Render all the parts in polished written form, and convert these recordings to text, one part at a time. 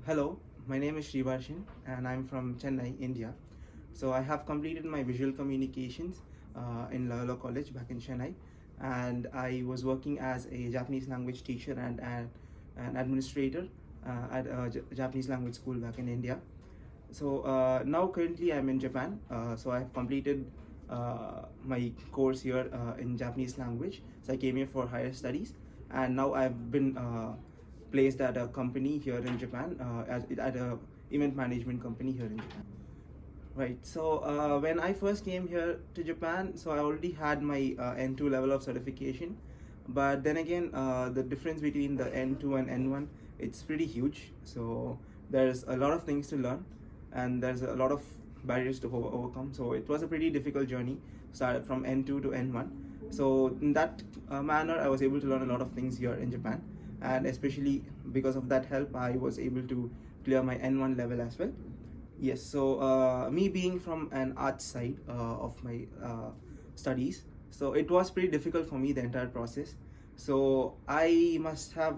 Hello, my name is Srivarshin and I'm from Chennai, India. So I have completed my visual communications in Loyola College back in Chennai, and I was working as a Japanese language teacher and an administrator at a Japanese language school back in India. So now currently I'm in Japan. So I have completed my course here in Japanese language. So I came here for higher studies, and now I've been placed at a company here in Japan, at a event management company here in Japan. Right. So when I first came here to Japan, so I already had my N2 level of certification, but then again, the difference between the N2 and N1, it's pretty huge. So there's a lot of things to learn, and there's a lot of barriers to overcome. So it was a pretty difficult journey, started from N2 to N1. So in that manner, I was able to learn a lot of things here in Japan, and especially because of that help, I was able to clear my N1 level as well. Yes, so me being from an arts side of my studies, so it was pretty difficult for me, the entire process. So I must have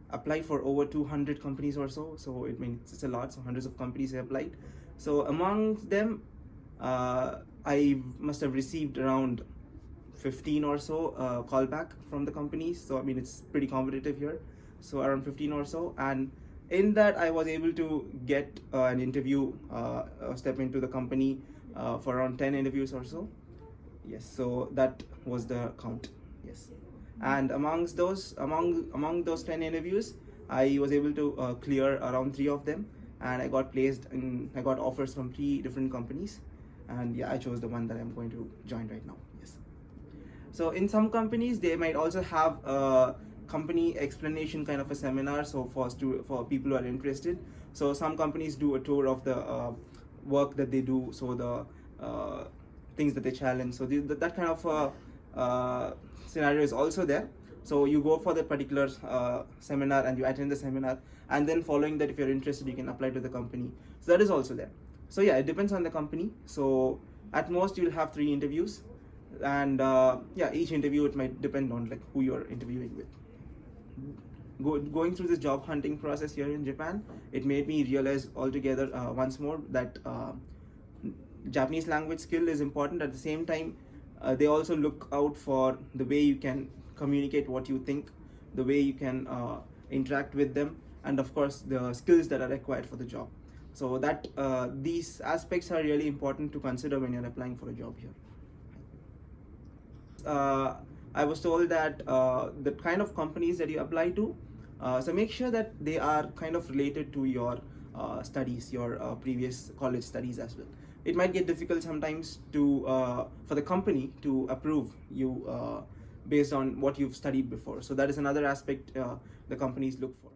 applied for over 200 companies or so. So it means it's a lot. So hundreds of companies have applied. So among them, I must have received around 15 or so callback from the companies. So I mean, it's pretty competitive here. So around 15 or so, and in that I was able to get an interview, step into the company for around 10 interviews or so. Yes, so that was the count. Yes, and amongst those among those 10 interviews, I was able to clear around 3 of them, and I got offers from 3 different companies, and yeah, I chose the one that I'm going to join right now. Yes. So in some companies, they might also have a company explanation kind of a seminar. So for people who are interested, so some companies do a tour of the work that they do, so the things that they challenge. So that kind of scenario is also there. So you go for the particular seminar and you attend the seminar, and then following that, if you're interested, you can apply to the company. So that is also there. So yeah, it depends on the company. So at most you'll have 3 interviews, and yeah, each interview, it might depend on like who you're interviewing with. Going through this job hunting process here in Japan, it made me realize altogether once more that Japanese language skill is important. At the same time, they also look out for the way you can communicate what you think, the way you can interact with them, and of course the skills that are required for the job. So that these aspects are really important to consider when you're applying for a job here. I was told that the kind of companies that you apply to, so make sure that they are kind of related to your studies, your previous college studies as well. It might get difficult sometimes to for the company to approve you based on what you've studied before. So that is another aspect the companies look for.